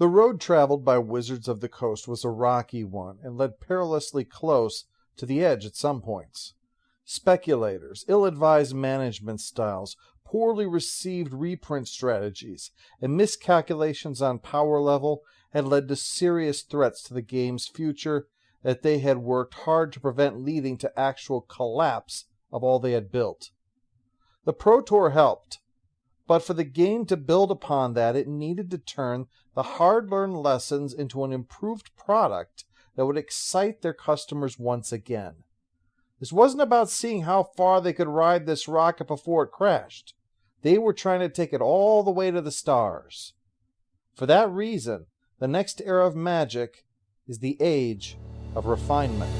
The road traveled by Wizards of the Coast was a rocky one and led perilously close to the edge at some points. Speculators, ill-advised management styles, poorly received reprint strategies, and miscalculations on power level had led to serious threats to the game's future that they had worked hard to prevent, leading to actual collapse of all they had built. The Pro Tour helped, but for the game to build upon that, it needed to turn the hard-learned lessons into an improved product that would excite their customers once again. This wasn't about seeing how far they could ride this rocket before it crashed. They were trying to take it all the way to the stars. For that reason, the next era of Magic is the Age of Refinement.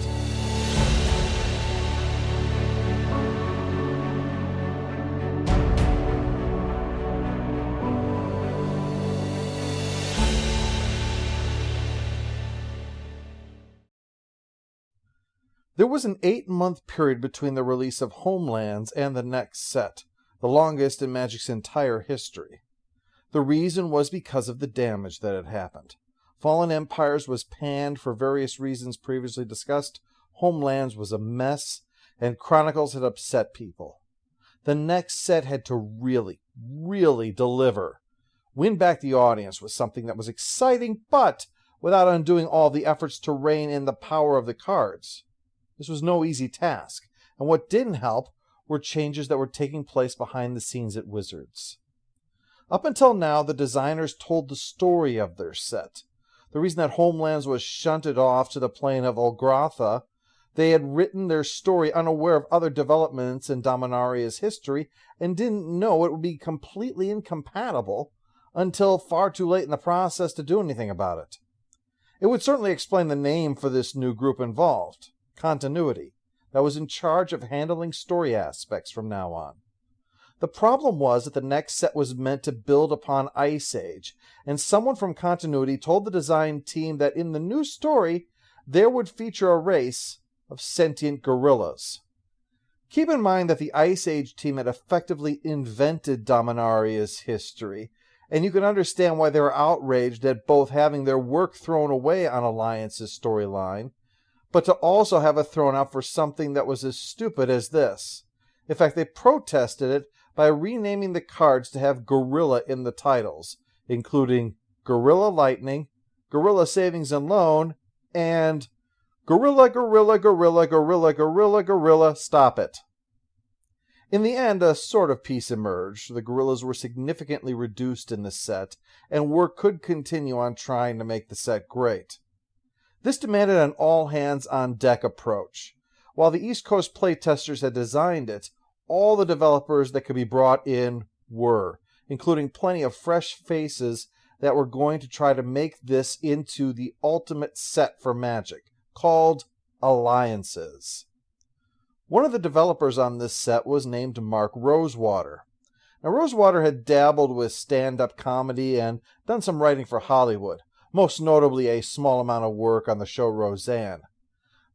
There was an 8-month period between the release of Homelands and the next set, the longest in Magic's entire history. The reason was because of the damage that had happened. Fallen Empires was panned for various reasons previously discussed, Homelands was a mess, and Chronicles had upset people. The next set had to really deliver. Win back the audience was something that was exciting, but without undoing all the efforts to rein in the power of the cards. This was no easy task, and what didn't help were changes that were taking place behind the scenes at Wizards. Up until now, the designers told the story of their set. The reason that Homelands was shunted off to the plane of Olgratha, they had written their story unaware of other developments in Dominaria's history and didn't know it would be completely incompatible until far too late in the process to do anything about it. It would certainly explain the name for this new group involved. Continuity, that was in charge of handling story aspects from now on. The problem was that the next set was meant to build upon Ice Age, and someone from Continuity told the design team that in the new story, there would feature a race of sentient gorillas. Keep in mind that the Ice Age team had effectively invented Dominaria's history, and you can understand why they were outraged at both having their work thrown away on Alliance's storyline, but to also have it thrown out for something that was as stupid as this. In fact, they protested it by renaming the cards to have Gorilla in the titles, including Gorilla Lightning, Gorilla Savings and Loan, and Gorilla, Gorilla, Gorilla, Gorilla, Gorilla, Gorilla, Stop It. In the end, a sort of peace emerged. The gorillas were significantly reduced in the set, and work could continue on trying to make the set great. This demanded an all-hands-on-deck approach. While the East Coast playtesters had designed it, all the developers that could be brought in were, including plenty of fresh faces that were going to try to make this into the ultimate set for Magic, called Alliances. One of the developers on this set was named Mark Rosewater. Now, Rosewater had dabbled with stand-up comedy and done some writing for Hollywood, most notably a small amount of work on the show Roseanne.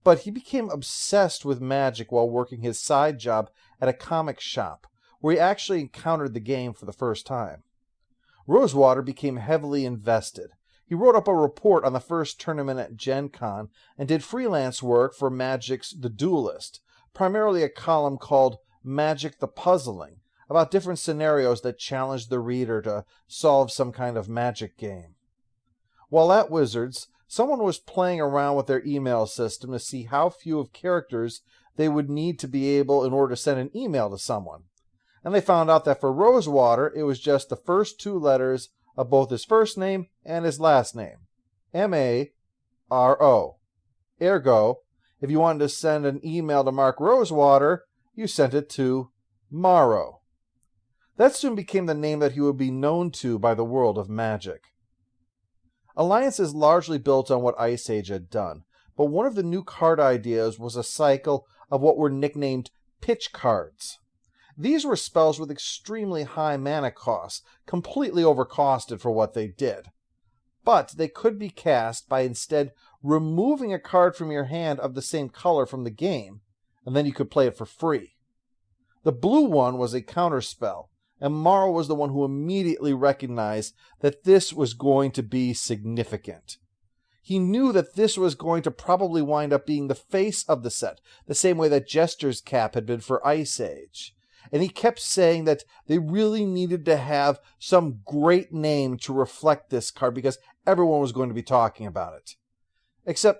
But he became obsessed with Magic while working his side job at a comic shop, where he actually encountered the game for the first time. Rosewater became heavily invested. He wrote up a report on the first tournament at Gen Con and did freelance work for Magic's The Duelist, primarily a column called Magic the Puzzling, about different scenarios that challenged the reader to solve some kind of Magic game. While at Wizards, someone was playing around with their email system to see how few of characters they would need to be able in order to send an email to someone. And they found out that for Rosewater, it was just the first 2 letters of both his first name and his last name. M-A-R-O. Ergo, if you wanted to send an email to Mark Rosewater, you sent it to Morrow. That soon became the name that he would be known to by the world of Magic. Alliance is largely built on what Ice Age had done, but one of the new card ideas was a cycle of what were nicknamed pitch cards. These were spells with extremely high mana costs, completely overcosted for what they did. But they could be cast by instead removing a card from your hand of the same color from the game, and then you could play it for free. The blue one was a counterspell, and Morrow was the one who immediately recognized that this was going to be significant. He knew that this was going to probably wind up being the face of the set, the same way that Jester's cap had been for Ice Age. And he kept saying that they really needed to have some great name to reflect this card because everyone was going to be talking about it. Except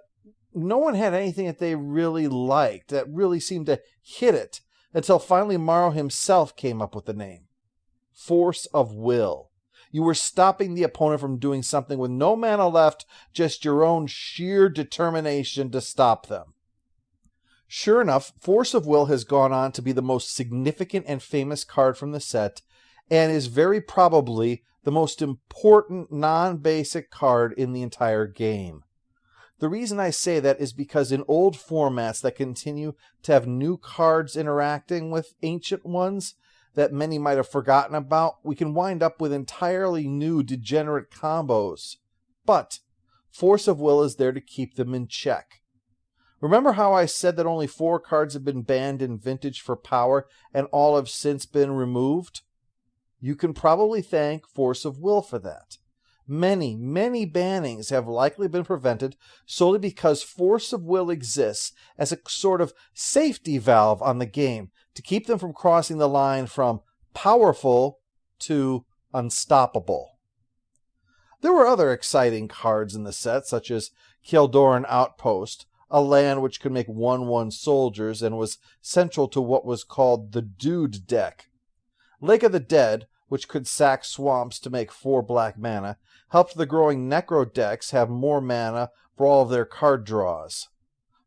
no one had anything that they really liked, that really seemed to hit it, until finally Morrow himself came up with the name. Force of Will. You were stopping the opponent from doing something with no mana left, just your own sheer determination to stop them. Sure enough, Force of Will has gone on to be the most significant and famous card from the set, and is very probably the most important non-basic card in the entire game. The reason I say that is because in old formats that continue to have new cards interacting with ancient ones that many might have forgotten about, we can wind up with entirely new degenerate combos. But Force of Will is there to keep them in check. Remember how I said that only 4 cards have been banned in Vintage for power and all have since been removed? You can probably thank Force of Will for that. Many, many bannings have likely been prevented solely because Force of Will exists as a sort of safety valve on the game to keep them from crossing the line from powerful to unstoppable. There were other exciting cards in the set, such as Kildoran Outpost, a land which could make 1/1 soldiers and was central to what was called the Dude deck. Lake of the Dead, which could sack swamps to make 4 black mana, helped the growing Necro decks have more mana for all of their card draws.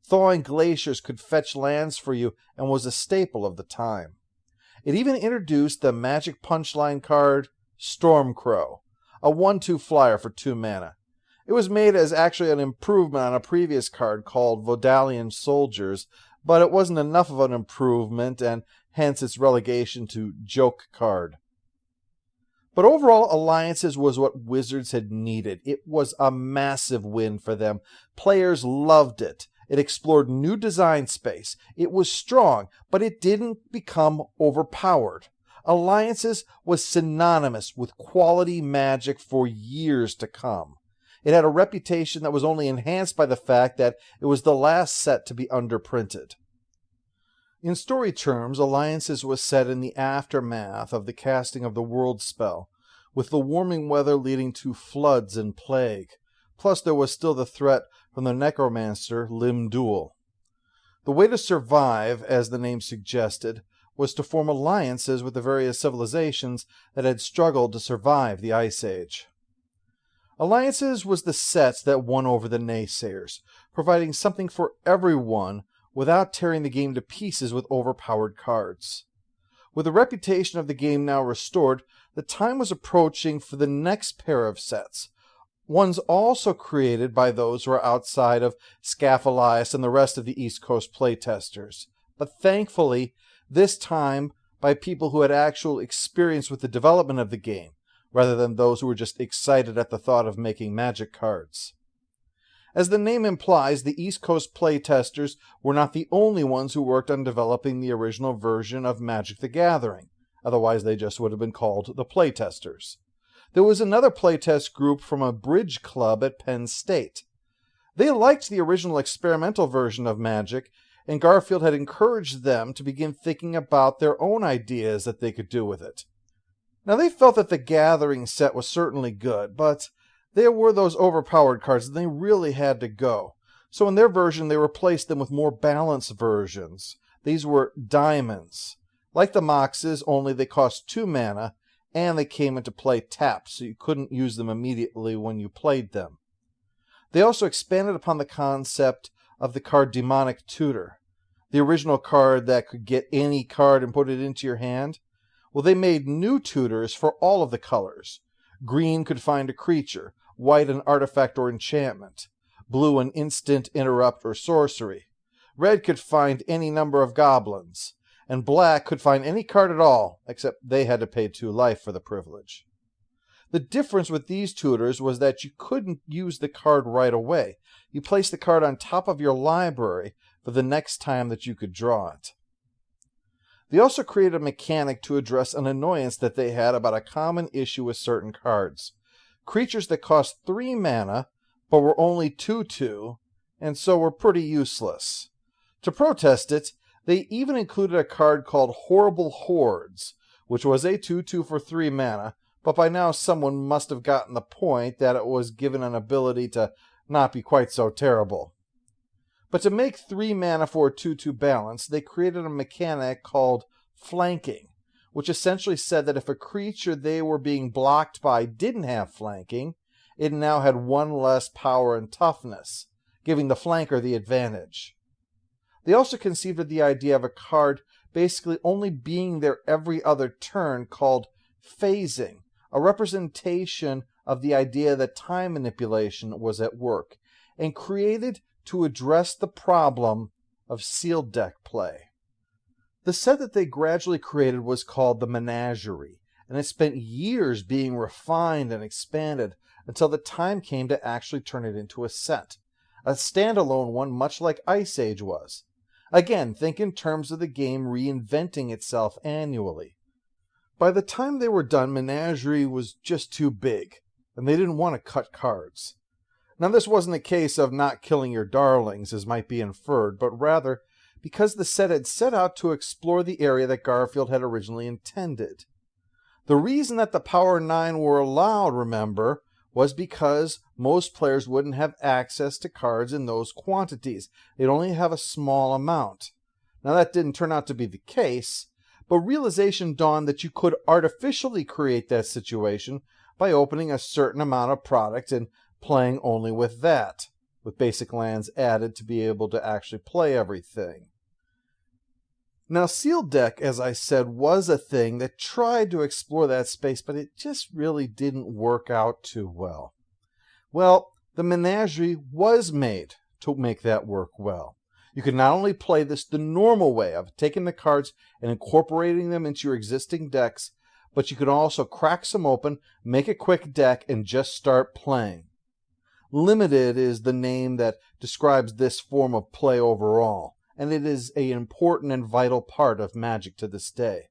Thawing glaciers could fetch lands for you and was a staple of the time. It even introduced the magic punchline card Stormcrow, a 1/2 flyer for 2 mana. It was made as actually an improvement on a previous card called Vodalian Soldiers, but it wasn't enough of an improvement, and hence its relegation to joke card. But overall, Alliances was what Wizards had needed. It was a massive win for them. Players loved it. It explored new design space. It was strong, but it didn't become overpowered. Alliances was synonymous with quality Magic for years to come. It had a reputation that was only enhanced by the fact that it was the last set to be underprinted. In story terms, Alliances was set in the aftermath of the casting of the World spell, with the warming weather leading to floods and plague. Plus there was still the threat from the necromancer Lim-Dul. The way to survive, as the name suggested, was to form alliances with the various civilizations that had struggled to survive the Ice Age. Alliances was the set that won over the naysayers, providing something for everyone without tearing the game to pieces with overpowered cards. With the reputation of the game now restored, the time was approaching for the next pair of sets, ones also created by those who are outside of Scaphalias and the rest of the East Coast playtesters, but thankfully, this time by people who had actual experience with the development of the game, rather than those who were just excited at the thought of making Magic cards. As the name implies, the East Coast playtesters were not the only ones who worked on developing the original version of Magic the Gathering. Otherwise, they just would have been called the playtesters. There was another playtest group from a bridge club at Penn State. They liked the original experimental version of Magic, and Garfield had encouraged them to begin thinking about their own ideas that they could do with it. Now, they felt that the Gathering set was certainly good, but there were those overpowered cards, and they really had to go. So in their version, they replaced them with more balanced versions. These were diamonds. Like the Moxes, only they cost 2 mana, and they came into play tapped, so you couldn't use them immediately when you played them. They also expanded upon the concept of the card Demonic Tutor, the original card that could get any card and put it into your hand. Well, they made new tutors for all of the colors. Green could find a creature, white an artifact or enchantment, blue an instant, interrupt, or sorcery. Red could find any number of goblins, and black could find any card at all, except they had to pay 2 life for the privilege. The difference with these tutors was that you couldn't use the card right away. You placed the card on top of your library for the next time that you could draw it. They also created a mechanic to address an annoyance that they had about a common issue with certain cards. Creatures that cost 3 mana, but were only 2/2, and so were pretty useless. To protest it, they even included a card called Horrible Hordes, which was a 2/2 for 3 mana, but by now someone must have gotten the point that it was given an ability to not be quite so terrible. But to make 3 mana for a 2/2 balance, they created a mechanic called flanking, which essentially said that if a creature they were being blocked by didn't have flanking, it now had 1 less power and toughness, giving the flanker the advantage. They also conceived of the idea of a card basically only being there every other turn called phasing, a representation of the idea that time manipulation was at work, and created to address the problem of sealed deck play. The set that they gradually created was called the Menagerie, and it spent years being refined and expanded until the time came to actually turn it into a set, a standalone one much like Ice Age was. Again, think in terms of the game reinventing itself annually. By the time they were done, Menagerie was just too big, and they didn't want to cut cards. Now, this wasn't a case of not killing your darlings, as might be inferred, but rather because the set had set out to explore the area that Garfield had originally intended. The reason that the Power 9 were allowed, remember, was because most players wouldn't have access to cards in those quantities. They'd only have a small amount. Now, that didn't turn out to be the case, but realization dawned that you could artificially create that situation by opening a certain amount of product and playing only with that, with basic lands added to be able to actually play everything. Now, Sealed Deck, as I said, was a thing that tried to explore that space, but it just really didn't work out too well. Well, the Menagerie was made to make that work well. You could not only play this the normal way of taking the cards and incorporating them into your existing decks, but you could also crack some open, make a quick deck, and just start playing. Limited is the name that describes this form of play overall, and it is an important and vital part of Magic to this day.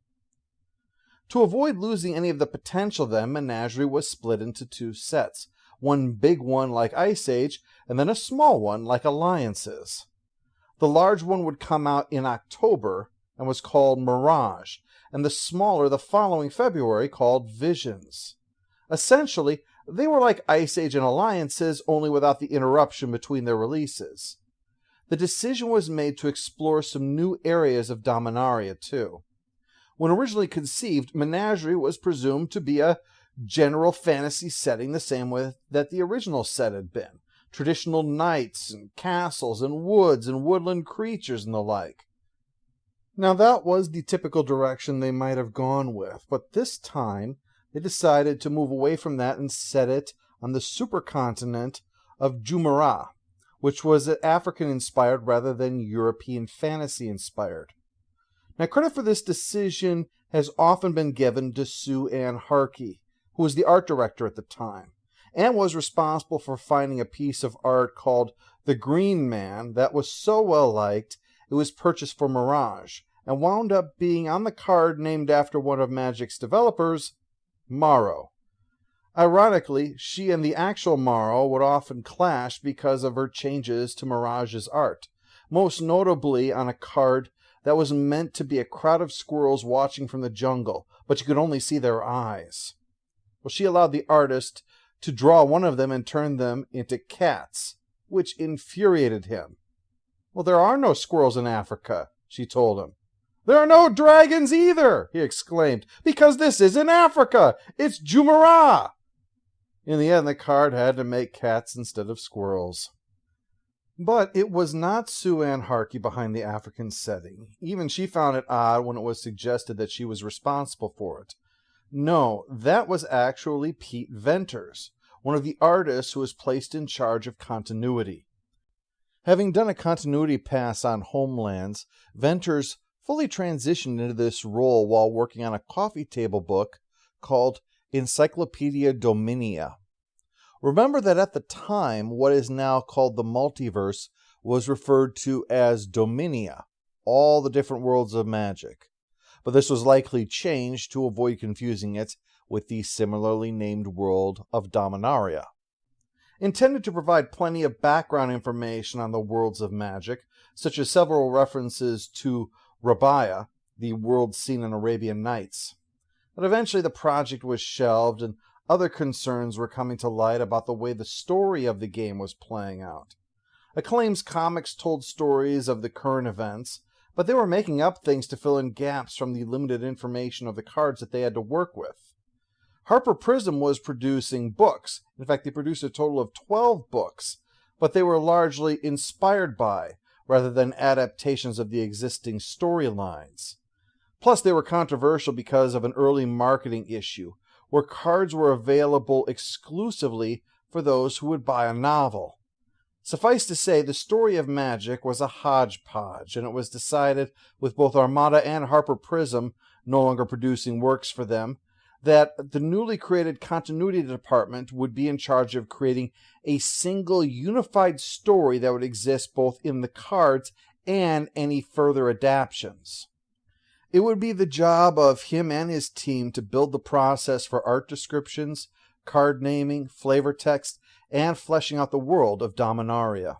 To avoid losing any of the potential then, Menagerie was split into 2 sets, one big one like Ice Age, and then a small one like Alliances. The large one would come out in October and was called Mirage, and the smaller the following February called Visions. Essentially, they were like Ice Age and Alliances, only without the interruption between their releases. The decision was made to explore some new areas of Dominaria, too. When originally conceived, Menagerie was presumed to be a general fantasy setting the same way that the original set had been. Traditional knights and castles and woods and woodland creatures and the like. Now, that was the typical direction they might have gone with, but this time they decided to move away from that and set it on the supercontinent of Jumara, which was African-inspired rather than European fantasy-inspired. Now, credit for this decision has often been given to Sue Ann Harkey, who was the art director at the time, and was responsible for finding a piece of art called The Green Man that was so well liked it was purchased for Mirage, and wound up being on the card named after one of Magic's developers, Morrow. Ironically, she and the actual Morrow would often clash because of her changes to Mirage's art, most notably on a card that was meant to be a crowd of squirrels watching from the jungle, but you could only see their eyes. Well, she allowed the artist to draw one of them and turn them into cats, which infuriated him. "Well, there are no squirrels in Africa," she told him. "There are no dragons either," he exclaimed, "because this isn't Africa, it's Jumara." In the end, the card had to make cats instead of squirrels. But it was not Sue Ann Harkey behind the African setting. Even she found it odd when it was suggested that she was responsible for it. No, that was actually Pete Venters, one of the artists who was placed in charge of continuity. Having done a continuity pass on Homelands, Venters fully transitioned into this role while working on a coffee table book called Encyclopedia Dominia. Remember that at the time, what is now called the multiverse was referred to as Dominia, all the different worlds of magic. but this was likely changed to avoid confusing it with the similarly named world of Dominaria. Intended to provide plenty of background information on the worlds of magic, such as several references to Rabia, the world seen in Arabian Nights. But eventually the project was shelved and other concerns were coming to light about the way the story of the game was playing out. Acclaim's comics told stories of the current events, but they were making up things to fill in gaps from the limited information of the cards that they had to work with. Harper Prism was producing books. In fact, they produced a total of 12 books, but they were largely inspired by, rather than adaptations of the existing storylines. Plus, they were controversial because of an early marketing issue, where cards were available exclusively for those who would buy a novel. Suffice to say, the Story of Magic was a hodgepodge, and it was decided, with both Armada and Harper Prism no longer producing works for them, that the newly created continuity department would be in charge of creating a single unified story that would exist both in the cards and any further adaptations. It would be the job of him and his team to build the process for art descriptions, card naming, flavor text, and fleshing out the world of Dominaria.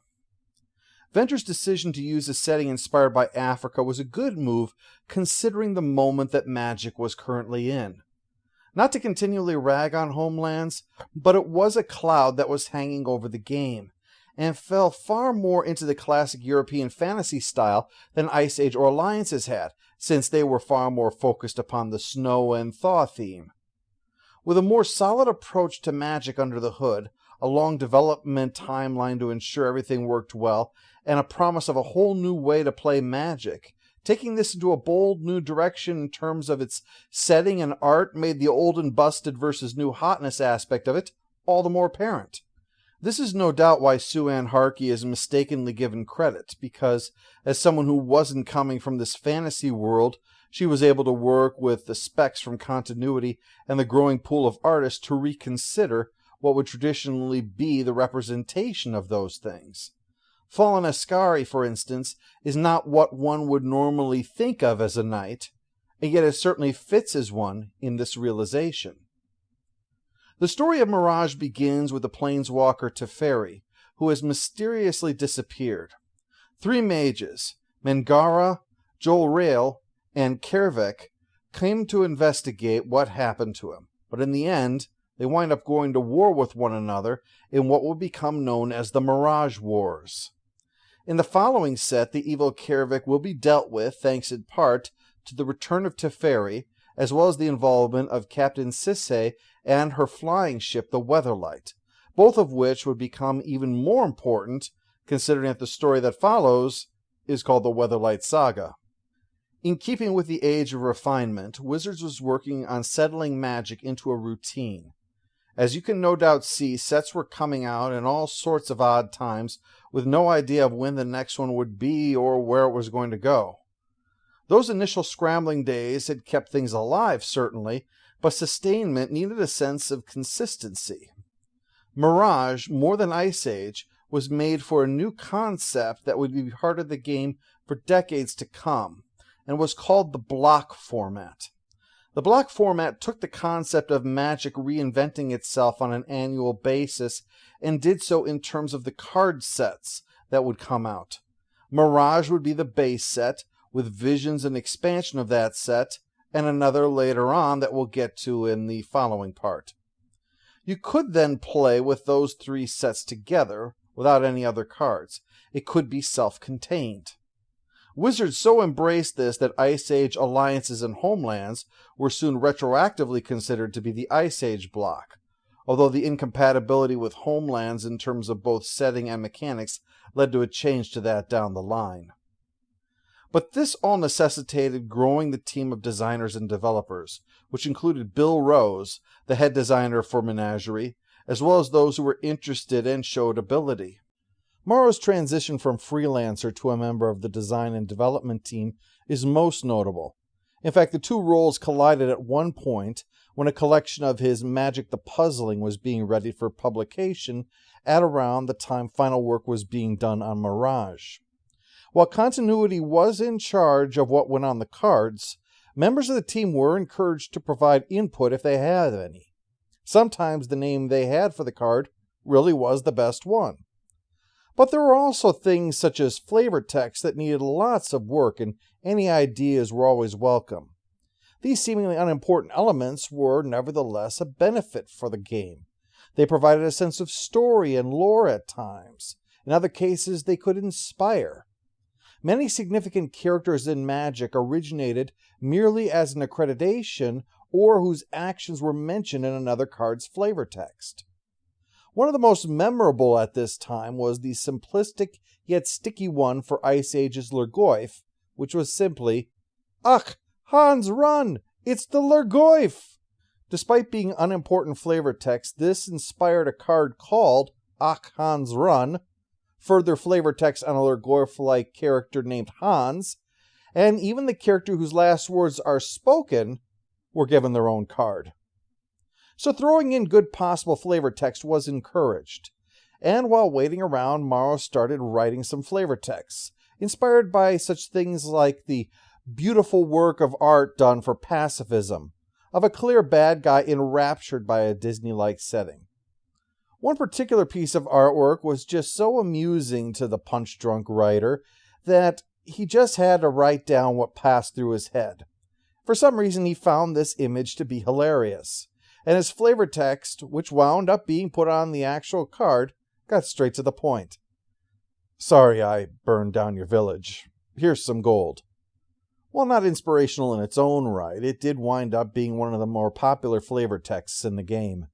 Venture's decision to use a setting inspired by Africa was a good move considering the moment that Magic was currently in. Not to continually rag on homelands, but it was a cloud that was hanging over the game, and fell far more into the classic European fantasy style than Ice Age or Alliances had, since they were far more focused upon the snow and thaw theme. With a more solid approach to Magic under the hood, a long development timeline to ensure everything worked well, and a promise of a whole new way to play Magic, taking this into a bold new direction in terms of its setting and art made the old and busted versus new hotness aspect of it all the more apparent. This is no doubt why Sue Ann Harkey is mistakenly given credit, because as someone who wasn't coming from this fantasy world, she was able to work with the specs from continuity and the growing pool of artists to reconsider what would traditionally be the representation of those things. Fallen Ascari, for instance, is not what one would normally think of as a knight, and yet it certainly fits as one in this realization. The story of Mirage begins with the planeswalker Teferi, who has mysteriously disappeared. 3 mages, Mangara, Jolrael, and Kervik, came to investigate what happened to him, but in the end, they wind up going to war with one another in what would become known as the Mirage Wars. In the following set, the evil Kervik will be dealt with thanks in part to the return of Teferi, as well as the involvement of Captain Sisse and her flying ship, the Weatherlight, both of which would become even more important, considering that the story that follows is called the Weatherlight Saga. In keeping with the Age of Refinement, Wizards was working on settling Magic into a routine. As you can no doubt see, sets were coming out in all sorts of odd times, with no idea of when the next one would be or where it was going to go. Those initial scrambling days had kept things alive, certainly, but sustainment needed a sense of consistency. Mirage, more than Ice Age, was made for a new concept that would be part of the game for decades to come, and was called the block format. The block format took the concept of Magic reinventing itself on an annual basis and did so in terms of the card sets that would come out. Mirage would be the base set, with visions and expansion of that set, and another later on that we'll get to in the following part. You could then play with those 3 sets together without any other cards. It could be self-contained. Wizards so embraced this that Ice Age Alliances and Homelands were soon retroactively considered to be the Ice Age block, although the incompatibility with Homelands in terms of both setting and mechanics led to a change to that down the line. But this all necessitated growing the team of designers and developers, which included Bill Rose, the head designer for Menagerie, as well as those who were interested and showed ability. Morrow's transition from freelancer to a member of the design and development team is most notable. In fact, the 2 roles collided at one point when a collection of his Magic the Puzzling was being ready for publication at around the time final work was being done on Mirage. While continuity was in charge of what went on the cards, Members of the team were encouraged to provide input if they had any. Sometimes the name they had for the card really was the best one. But there were also things such as flavor text that needed lots of work, and any ideas were always welcome. These seemingly unimportant elements were nevertheless a benefit for the game. They provided a sense of story and lore at times. In other cases, they could inspire. Many significant characters in Magic originated merely as an accreditation or whose actions were mentioned in another card's flavor text. One of the most memorable at this time was the simplistic yet sticky one for Ice Age's Lurgoyf, which was simply, "Ach, Hans, run! It's the Lurgoyf!" Despite being unimportant flavor text, this inspired a card called Ach, Hans, Run, further flavor text on a Lurgoyf-like character named Hans, and even the character whose last words are spoken were given their own card. So throwing in good possible flavor text was encouraged. And while waiting around, Morrow started writing some flavor texts, inspired by such things like the beautiful work of art done for pacifism, of a clear bad guy enraptured by a Disney-like setting. One particular piece of artwork was just so amusing to the punch-drunk writer that he just had to write down what passed through his head. For some reason, he found this image to be hilarious, and his flavor text, which wound up being put on the actual card, got straight to the point. "Sorry I burned down your village. Here's some gold." While not inspirational in its own right, it did wind up being one of the more popular flavor texts in the game.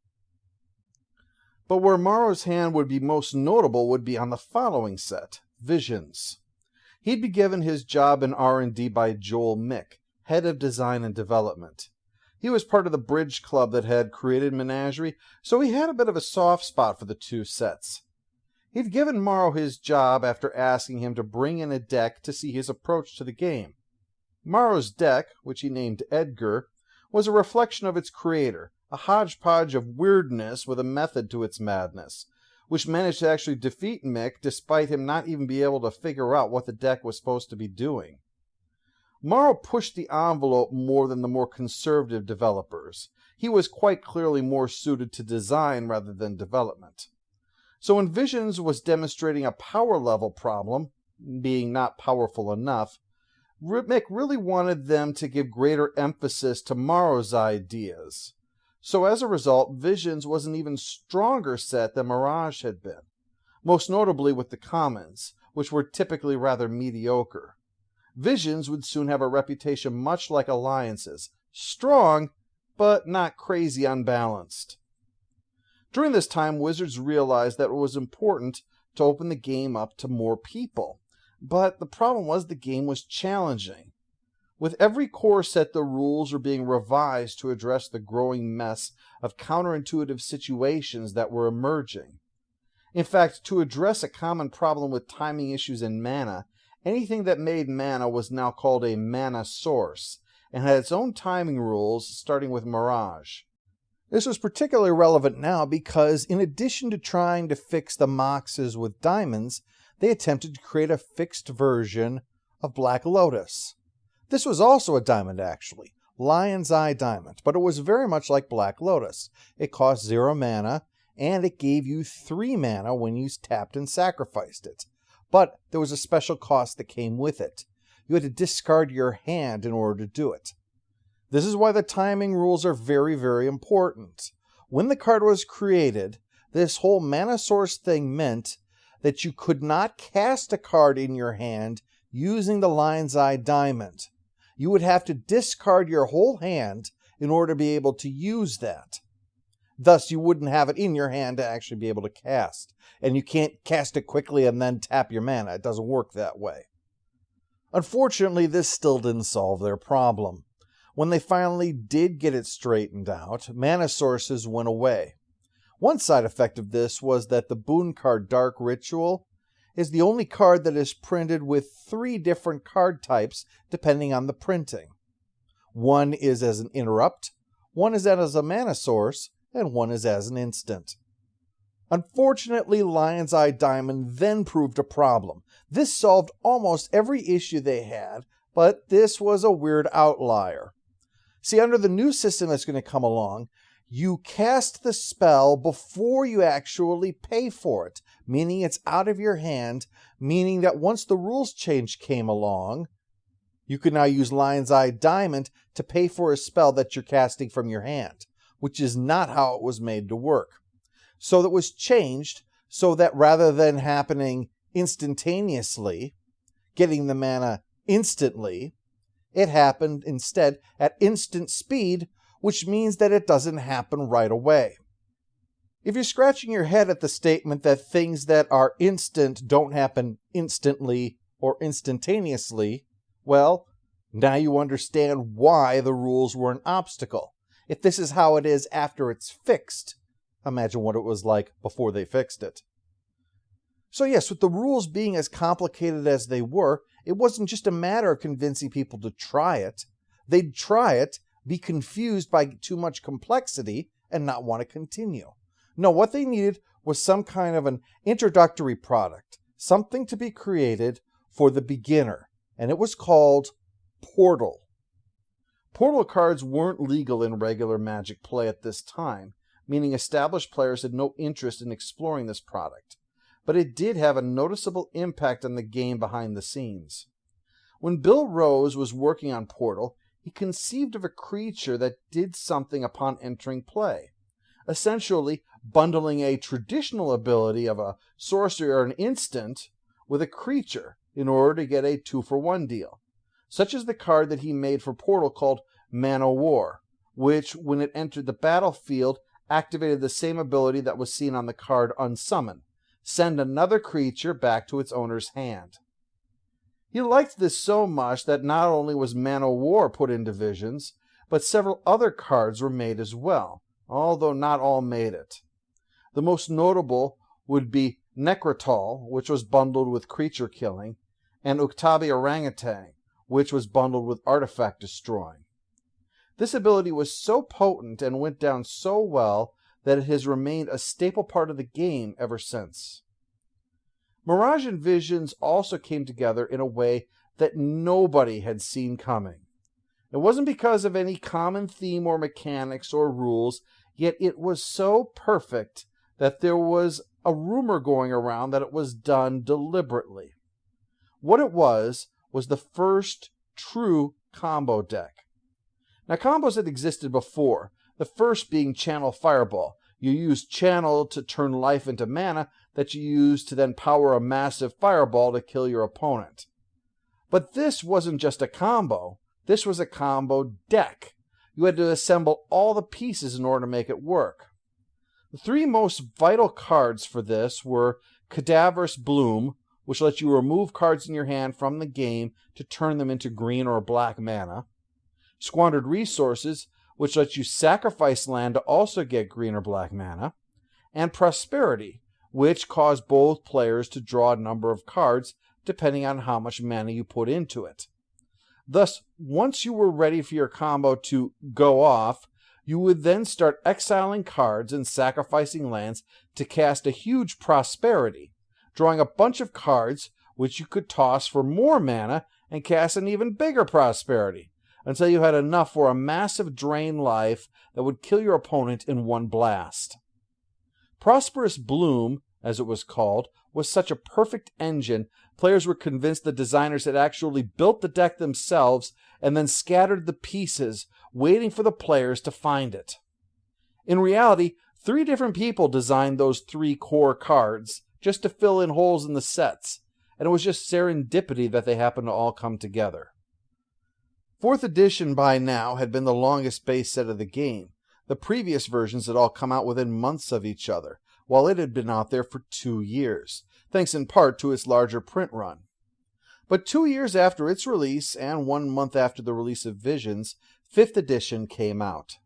But where Morrow's hand would be most notable would be on the following set, Visions. He'd be given his job in R&D by Joel Mick, head of design and development. He was part of the bridge club that had created Menagerie, so he had a bit of a soft spot for the two sets. He'd given Morrow his job after asking him to bring in a deck to see his approach to the game. Morrow's deck, which he named Edgar, was a reflection of its creator, a hodgepodge of weirdness with a method to its madness, which managed to actually defeat Mick despite him not even being able to figure out what the deck was supposed to be doing. Morrow pushed the envelope more than the more conservative developers. He was quite clearly more suited to design rather than development. So when Visions was demonstrating a power level problem, being not powerful enough, Mick really wanted them to give greater emphasis to Morrow's ideas. So as a result, Visions was an even stronger set than Mirage had been, most notably with the commons, which were typically rather mediocre. Visions would soon have a reputation much like Alliance's, strong, but not crazy unbalanced. During this time, Wizards realized that it was important to open the game up to more people, but the problem was the game was challenging. With every core set, the rules were being revised to address the growing mess of counterintuitive situations that were emerging. In fact, to address a common problem with timing issues in mana, anything that made mana was now called a mana source, and had its own timing rules, starting with Mirage. This was particularly relevant now because, in addition to trying to fix the Moxes with diamonds, they attempted to create a fixed version of Black Lotus. This was also a diamond, actually, Lion's Eye Diamond, but it was very much like Black Lotus. It cost 0 mana, and it gave you 3 mana when you tapped and sacrificed it. But there was a special cost that came with it. You had to discard your hand in order to do it. This is why the timing rules are very, very important. When the card was created, this whole mana source thing meant that you could not cast a card in your hand using the Lion's Eye Diamond. You would have to discard your whole hand in order to be able to use that. Thus, you wouldn't have it in your hand to actually be able to cast. And you can't cast it quickly and then tap your mana. It doesn't work that way. Unfortunately, this still didn't solve their problem. When they finally did get it straightened out, mana sources went away. One side effect of this was that the boon card Dark Ritual is the only card that is printed with 3 different card types depending on the printing. One is as an interrupt, one is as a mana source, and one is as an instant. Unfortunately, Lion's Eye Diamond then proved a problem. This solved almost every issue they had, but this was a weird outlier. See, under the new system that's going to come along, you cast the spell before you actually pay for it, meaning it's out of your hand, meaning that once the rules change came along, you can now use Lion's Eye Diamond to pay for a spell that you're casting from your hand, which is not how it was made to work. So that was changed so that rather than happening instantaneously, getting the mana instantly, it happened instead at instant speed, which means that it doesn't happen right away. If you're scratching your head at the statement that things that are instant don't happen instantly or instantaneously, well, now you understand why the rules were an obstacle. If this is how it is after it's fixed, imagine what it was like before they fixed it. So yes, with the rules being as complicated as they were, it wasn't just a matter of convincing people to try it. They'd try it, be confused by too much complexity, and not want to continue. No, what they needed was some kind of an introductory product, something to be created for the beginner, and it was called Portal. Portal cards weren't legal in regular Magic play at this time, meaning established players had no interest in exploring this product, but it did have a noticeable impact on the game behind the scenes. When Bill Rose was working on Portal, he conceived of a creature that did something upon entering play, essentially bundling a traditional ability of a sorcery or an instant with a creature in order to get a 2-for-1 deal, such as the card that he made for Portal called Man o' War, which, when it entered the battlefield, activated the same ability that was seen on the card Unsummon, send another creature back to its owner's hand. He liked this so much that not only was Man o' War put into Visions, but several other cards were made as well, although not all made it. The most notable would be Necrotal, which was bundled with creature killing, and Uktabi Orangutan, which was bundled with artifact destroying. This ability was so potent and went down so well that it has remained a staple part of the game ever since. Mirage and Visions also came together in a way that nobody had seen coming. It wasn't because of any common theme or mechanics or rules, yet it was so perfect that there was a rumor going around that it was done deliberately. What it was the first true combo deck. Now, combos had existed before, the first being Channel Fireball. You use Channel to turn life into mana that you use to then power a massive fireball to kill your opponent. But this wasn't just a combo, this was a combo deck. You had to assemble all the pieces in order to make it work. The three most vital cards for this were Cadaverous Bloom, which lets you remove cards in your hand from the game to turn them into green or black mana. Squandered Resources, which lets you sacrifice land to also get green or black mana. And Prosperity, which caused both players to draw a number of cards depending on how much mana you put into it. Thus, once you were ready for your combo to go off, you would then start exiling cards and sacrificing lands to cast a huge Prosperity, drawing a bunch of cards which you could toss for more mana and cast an even bigger Prosperity, until you had enough for a massive drain life that would kill your opponent in one blast. Prosperous Bloom, as it was called, was such a perfect engine, players were convinced the designers had actually built the deck themselves and then scattered the pieces, waiting for the players to find it. In reality, 3 different people designed those 3 core cards, just to fill in holes in the sets, and it was just serendipity that they happened to all come together. 4th edition by now had been the longest base set of the game. The previous versions had all come out within months of each other, while it had been out there for 2 years, thanks in part to its larger print run. But 2 years after its release, and 1 month after the release of Visions, 5th edition came out.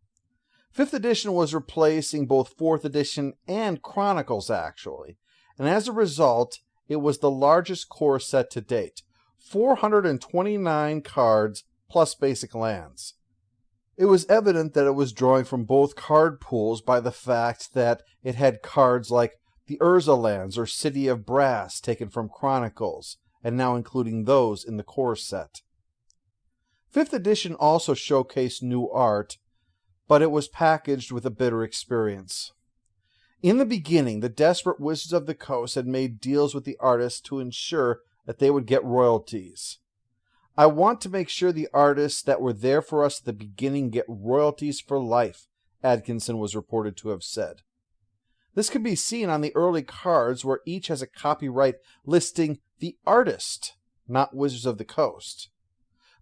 5th edition was replacing both 4th edition and Chronicles, actually, and as a result, it was the largest core set to date, 429 cards plus basic lands. It was evident that it was drawing from both card pools by the fact that it had cards like the Urza lands or City of Brass taken from Chronicles, and now including those in the core set. 5th edition also showcased new art, but it was packaged with a bitter experience. In the beginning, the desperate Wizards of the Coast had made deals with the artists to ensure that they would get royalties. "I want to make sure the artists that were there for us at the beginning get royalties for life," Atkinson was reported to have said. This can be seen on the early cards where each has a copyright listing the artist, not Wizards of the Coast.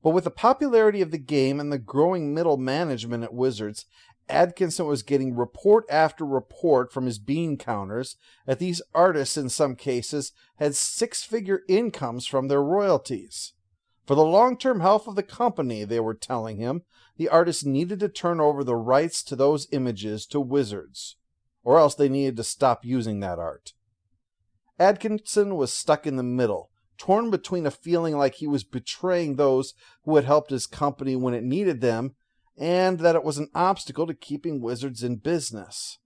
But with the popularity of the game and the growing middle management at Wizards, Atkinson was getting report after report from his bean counters that these artists, in some cases, had six-figure incomes from their royalties. For the long-term health of the company, they were telling him, the artists needed to turn over the rights to those images to Wizards, or else they needed to stop using that art. Atkinson was stuck in the middle, torn between a feeling like he was betraying those who had helped his company when it needed them, and that it was an obstacle to keeping Wizards in business.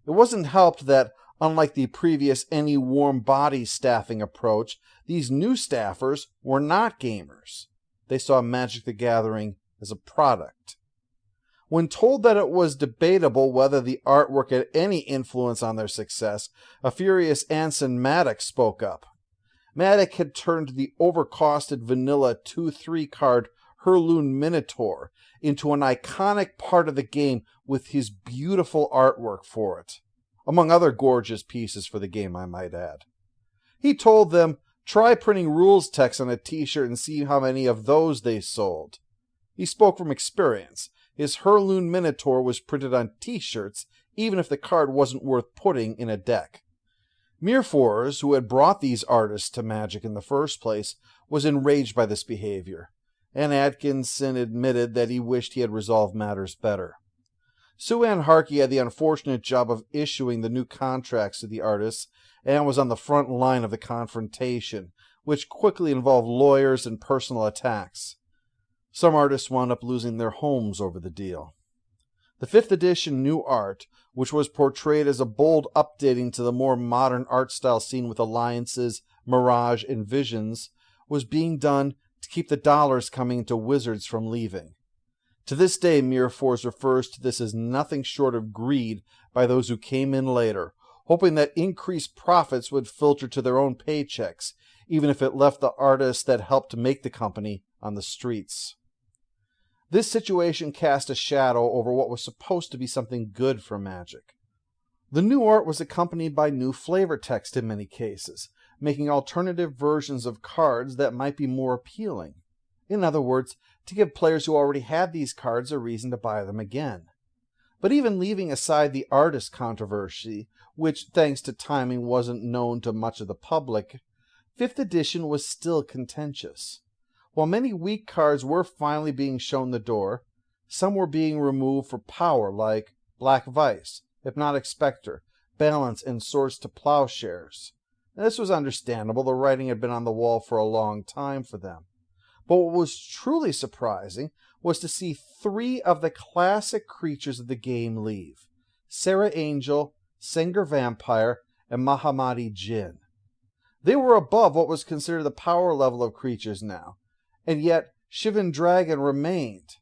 It wasn't helped that, unlike the previous any warm body staffing approach, these new staffers were not gamers. They saw Magic the Gathering as a product. When told that it was debatable whether the artwork had any influence on their success, a furious Anson Maddox spoke up. Maddox had turned the overcosted vanilla 2/3 card Heirloom Minotaur into an iconic part of the game with his beautiful artwork for it, among other gorgeous pieces for the game, I might add. He told them, try printing rules text on a t-shirt and see how many of those they sold. He spoke from experience. His Heirloom Minotaur was printed on t-shirts, even if the card wasn't worth putting in a deck. Mirfors, who had brought these artists to Magic in the first place, was enraged by this behavior, and Atkinson admitted that he wished he had resolved matters better. Sue Ann Harkey had the unfortunate job of issuing the new contracts to the artists and was on the front line of the confrontation, which quickly involved lawyers and personal attacks. Some artists wound up losing their homes over the deal. The 5th edition new art, which was portrayed as a bold updating to the more modern art style seen with Alliances, Mirage, and Visions, was being done to keep the dollars coming into Wizards from leaving. To this day, Mirfors refers to this as nothing short of greed by those who came in later, hoping that increased profits would filter to their own paychecks, even if it left the artists that helped to make the company on the streets. This situation cast a shadow over what was supposed to be something good for Magic. The new art was accompanied by new flavor text in many cases, making alternative versions of cards that might be more appealing. In other words, to give players who already had these cards a reason to buy them again. But even leaving aside the artist controversy, which thanks to timing wasn't known to much of the public, 5th edition was still contentious. While many weak cards were finally being shown the door, some were being removed for power, like Black Vice, Hypnotic Spectre, Balance, and Swords to Plowshares. And this was understandable, the writing had been on the wall for a long time for them. But what was truly surprising was to see 3 of the classic creatures of the game leave: Serra Angel, Sengir Vampire, and Mahamati Jinn. They were above what was considered the power level of creatures now, and yet Shivan Dragon remained.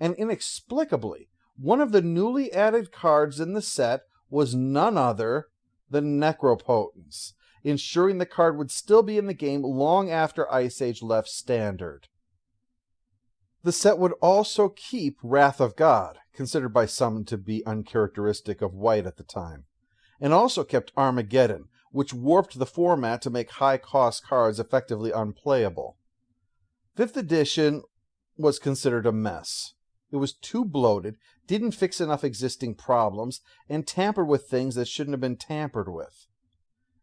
And inexplicably, one of the newly added cards in the set was none other than Necropotence, ensuring the card would still be in the game long after Ice Age left Standard. The set would also keep Wrath of God, considered by some to be uncharacteristic of white at the time, and also kept Armageddon, which warped the format to make high-cost cards effectively unplayable. 5th edition was considered a mess. It was too bloated, didn't fix enough existing problems, and tampered with things that shouldn't have been tampered with.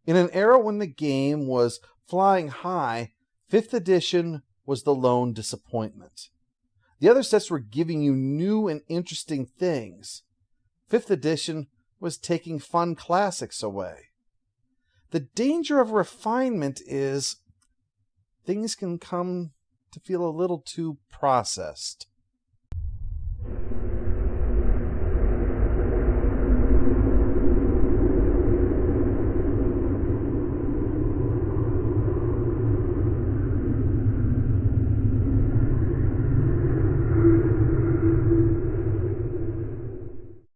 In an era when the game was flying high, 5th edition was the lone disappointment. The other sets were giving you new and interesting things. 5th edition was taking fun classics away. The danger of refinement is things can come to feel a little too processed.